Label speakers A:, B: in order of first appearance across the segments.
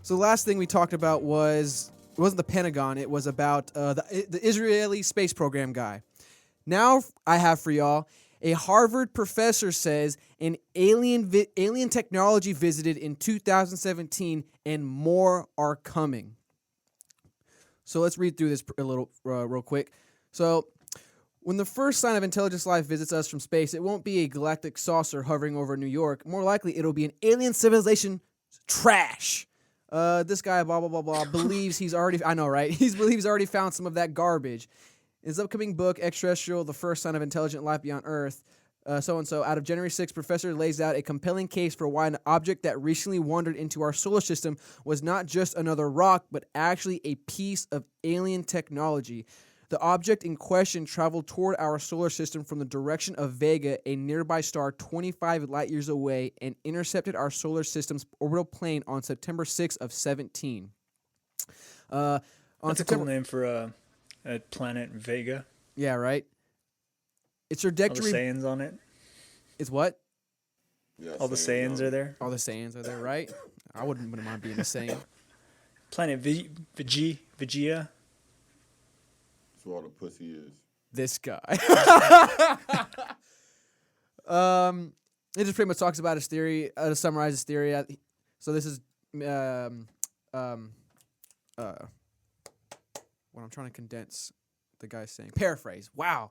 A: So the last thing we talked about it wasn't the Pentagon. It was about the Israeli space program guy. Now I have for y'all a Harvard professor says an alien technology visited in 2017 and more are coming. So let's read through this a little real quick. So when the first sign of intelligent life visits us from space, it won't be a galactic saucer hovering over New York. More likely, it'll be an alien civilization trash. This guy, blah, blah, blah, blah, believes he's already, I know, right? He believes he's already found some of that garbage. In his upcoming book, Extraterrestrial, The First Sign of Intelligent Life Beyond Earth, so-and-so, out of January 6th, Professor lays out a compelling case for why an object that recently wandered into our solar system was not just another rock, but actually a piece of alien technology. The object in question traveled toward our solar system from the direction of Vega, a nearby star 25 light-years away, and intercepted our solar system's orbital plane on September 6th of 17.
B: That's a cool name for a planet, Vega.
A: Yeah, right? It's trajectory...
B: All the Saiyans on it.
A: It's what?
C: Yeah,
B: All the Saiyans are there.
A: All the Saiyans are there, right? I wouldn't mind being a Saiyan.
B: Planet Vegeta.
C: That's what all the pussy is.
A: This guy. It just pretty much talks about his theory, to summarize his theory. So this is what I'm trying to condense the guy's saying. Paraphrase. Wow.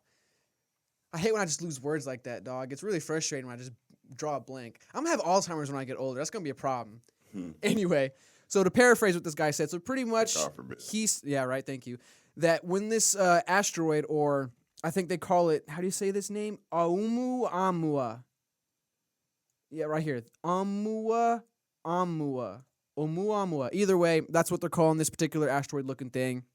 A: I hate when I just lose words like that, dog. It's really frustrating when I just draw a blank. I'm going to have Alzheimer's when I get older. That's going to be a problem. Anyway, so to paraphrase what this guy said, so pretty much yeah, right, thank you. That when this asteroid, or I think they call it, how do you say this name? Oumuamua. Yeah, right here. Oumuamua. Either way, that's what they're calling this particular asteroid-looking thing.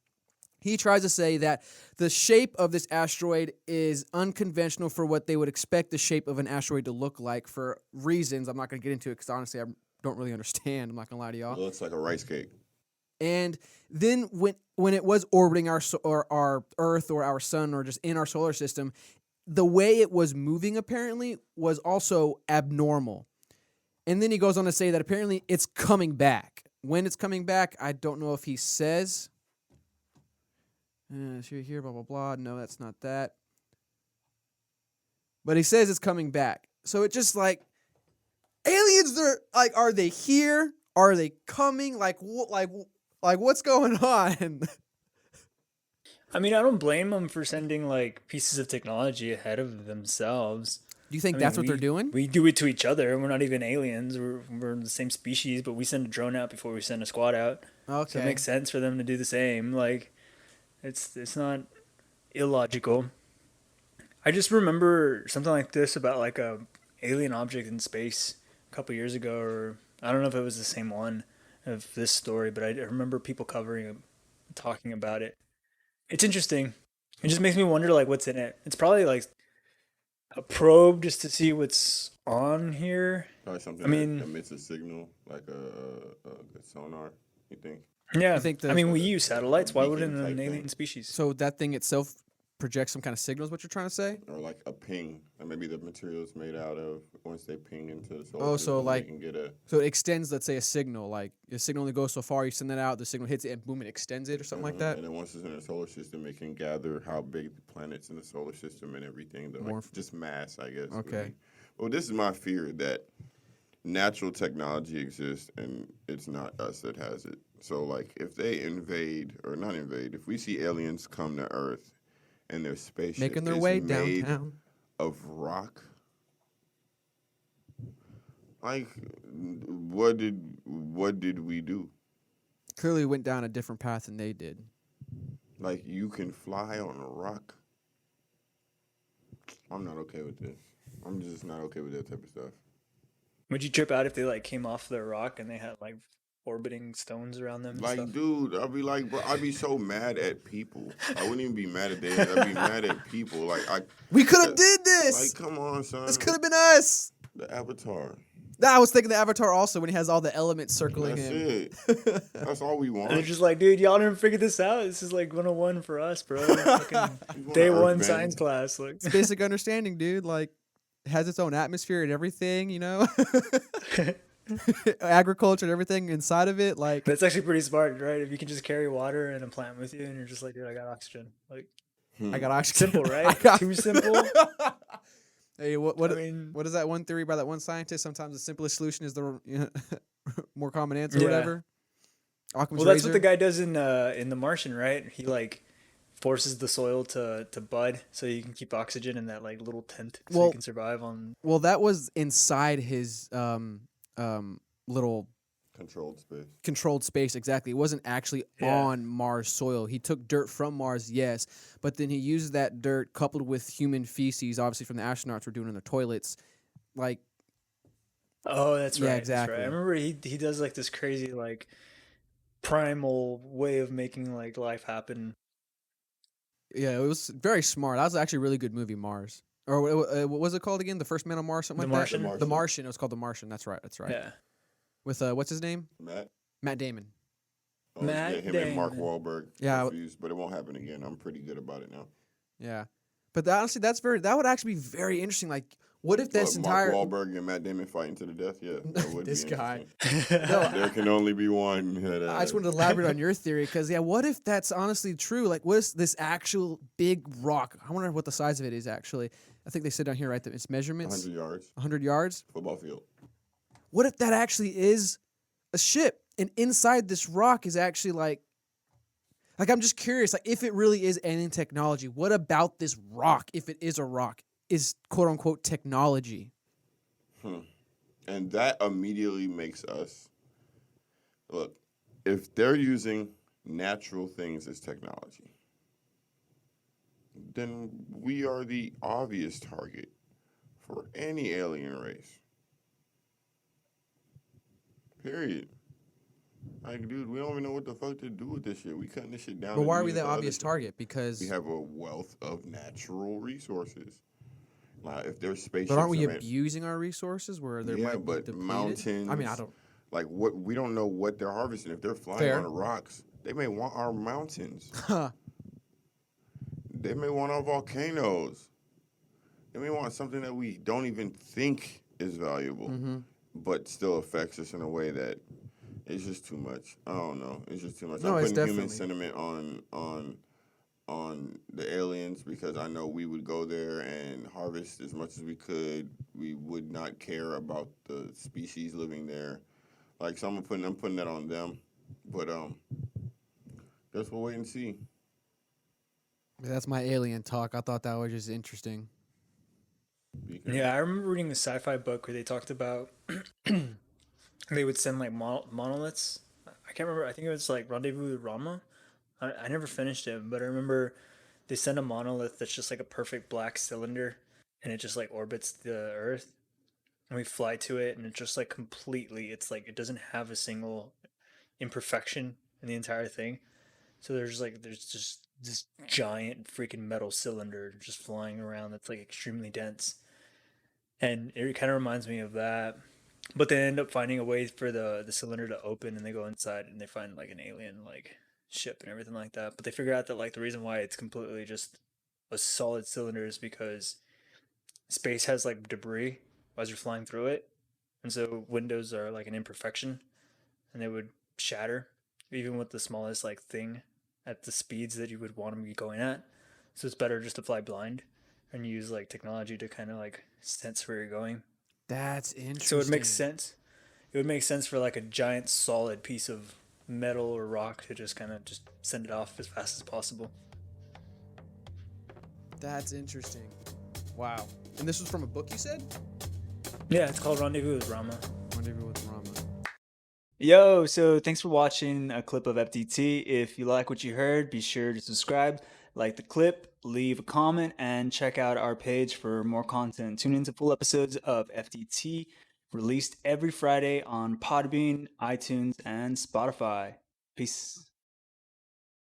A: He tries to say that the shape of this asteroid is unconventional for what they would expect the shape of an asteroid to look like for reasons. I'm not going to get into it because honestly, I don't really understand. I'm not going to lie to y'all.
C: It looks like a rice cake.
A: And then when it was orbiting our Earth or our sun or just in our solar system, the way it was moving apparently was also abnormal. And then he goes on to say that apparently it's coming back. When it's coming back, I don't know if he says. Here, blah, blah, blah. No, that's not that. But he says it's coming back. So it's just like, aliens, they're like, are they here? Are they coming? Like what's going on?
B: I mean, I don't blame them for sending like pieces of technology ahead of themselves.
A: Do you think that's what they're doing?
B: We do it to each other. We're not even aliens. We're the same species, but we send a drone out before we send a squad out.
A: Okay.
B: So it makes sense for them to do the same. Like, it's not illogical. I just remember something like this about like a alien object in space a couple years ago, or I don't know if it was the same one of this story, but I remember people talking about it. It's interesting. It just makes me wonder like what's in it. It's probably like a probe just to see what's on here.
C: Probably something that emits a signal, like a sonar, you think?
B: Yeah.
A: I think
B: we use satellites. Why wouldn't an alien species?
A: So that thing itself projects some kind of signal is what you're trying to say?
C: Or like a ping. That maybe the material is made out of once they ping into the solar system,
A: so like
C: they can get a...
A: So it extends, let's say, a signal. Like a signal only goes so far, you send that out, the signal hits it, and boom, it extends it or something like that?
C: And then once it's in the solar system, it can gather how big the planets in the solar system and everything. Just mass, I guess.
A: Okay.
C: Maybe. Well, this is my fear, that natural technology exists and it's not us that has it. So, like, if they if we see aliens come to Earth and their spaceship
A: making their
C: is
A: way
C: made
A: downtown
C: of rock, like, what did we do?
A: Clearly went down a different path than they did.
C: Like, you can fly on a rock? I'm not okay with this. I'm just not okay with that type of stuff.
B: Would you trip out if they like came off the rock and they had like orbiting stones around them?
C: Like,
B: stuff?
C: dude, I'd be like, bro, I'd be so mad at people. I wouldn't even be mad at them. I'd be mad at people. Like,
A: we could have did this.
C: Like, come on, son.
A: This could have been us.
C: The Avatar.
A: I was thinking the Avatar also when he has all the elements circling him.
C: That's it. That's all we want.
B: They're just like, dude, y'all didn't figure this out. This is like 101 for us, bro. Day one science class. Like,
A: it's basic understanding, dude. Like, it has its own atmosphere and everything, you know? agriculture and everything inside of it. Like,
B: That's actually pretty smart, right? If you can just carry water and a plant with you, and you're just like, dude, I got oxygen. Like,
A: I got oxygen.
B: simple,
A: I
B: right?
A: got
B: Too simple.
A: Hey,
B: I mean,
A: what is that one theory by that one scientist? Sometimes the simplest solution is the more common answer, or
B: yeah.
A: whatever. Occam's
B: Well, that's what
A: razor.
B: the guy does in The Martian, right? He like forces the soil to bud so you can keep oxygen in that like little tent so you
A: Well,
B: can survive on.
A: well, that was inside his little
C: Controlled space.
A: controlled space. Exactly, it wasn't actually
B: Yeah.
A: on Mars soil. He took dirt from Mars, yes, but then he used that dirt coupled with human feces, obviously from the astronauts were doing in their toilets, like.
B: Oh, that's
A: Yeah,
B: right. That's right. I
A: exactly.
B: remember he does like this crazy like primal way of making like life happen.
A: Yeah, it was very smart. That was actually a really good movie, Mars. Or what was it called again? The First Man on Mars, something
B: The
A: like
C: The
B: Martian.
A: that. The
C: Martian.
A: Martian. It was called The Martian. That's right. That's right.
B: Yeah.
A: With what's his name?
C: Matt.
A: Matt Damon.
C: I always
B: Matt
C: get him and Mark
B: Damon.
C: Wahlberg
A: Yeah.
C: confused, but it won't happen again. I'm pretty good about it now.
A: Yeah, but honestly, that would actually be very interesting. Like, what if this
C: But
A: entire
C: Mark Wahlberg and Matt Damon fighting to the death? Yeah, that would
A: this
C: be
A: guy?
C: interesting.
A: No,
C: There can only be one.
A: I just wanted to elaborate on your theory because yeah, what if that's honestly true? Like, what is this actual big rock? I wonder what the size of it is actually. I think they said down here, right? That it's measurements.
C: 100 yards,
A: 100 yards.
C: football field.
A: What if that actually is a ship, and inside this rock is actually like I'm just curious, like if it really is alien technology, what about this rock, if it is a rock, is quote unquote technology?
C: And that immediately makes us look, if they're using natural things as technology, then we are the obvious target for any alien race. Period. Like, dude, we don't even know what the fuck to do with this shit. We cutting this shit down.
A: But
C: and
A: why are we
C: using
A: the
C: it for
A: obvious
C: other shit.
A: target? Because
C: We have a wealth of natural resources. Like, if there's spaceships,
A: but aren't we
C: I mean,
A: abusing our resources where there
C: yeah,
A: might be
C: but
A: depleted?
C: mountains.
A: I mean, I don't.
C: Like, what we don't know what they're harvesting. If they're flying
A: Fair.
C: on rocks, they may want our mountains.
A: Huh.
C: They may want our volcanoes. They may want something that we don't even think is valuable, but still affects us in a way that it's just too much. I don't know. It's just too much.
A: No,
C: I'm
A: it's
C: putting human
A: definitely-
C: sentiment on the aliens because I know we would go there and harvest as much as we could. We would not care about the species living there. Like, so I'm putting that on them. But guess we'll wait and see.
A: That's my alien talk. I thought that was just interesting.
B: Yeah, I remember reading a sci-fi book where they talked about they would send like monoliths. I can't remember. I think it was like Rendezvous with Rama. I never finished it, but I remember they send a monolith that's just like a perfect black cylinder, and it just like orbits the Earth, and we fly to it, and it's just like completely. It's like it doesn't have a single imperfection in the entire thing. So there's just this giant freaking metal cylinder just flying around that's like extremely dense. And it kind of reminds me of that. But they end up finding a way for the cylinder to open, and they go inside and they find like an alien like ship and everything like that. But they figure out that like the reason why it's completely just a solid cylinder is because space has like debris as you're flying through it, and so windows are like an imperfection, and they would shatter even with the smallest like thing at the speeds that you would want them to be going at. So it's better just to fly blind and use like technology to kind of like sense where you're going.
A: That's interesting.
B: So it makes sense. It would make sense for like a giant solid piece of metal or rock to just kind of just send it off as fast as possible.
A: That's interesting. Wow. And this was from a book, you said?
B: Yeah, it's called Rendezvous with Rama.
A: Rendezvous with Rama.
B: Yo, so thanks for watching a clip of FDT. If you like what you heard, be sure to subscribe, like the clip, leave a comment, and check out our page for more content. Tune into full episodes of FDT released every Friday on Podbean, iTunes, and Spotify. Peace.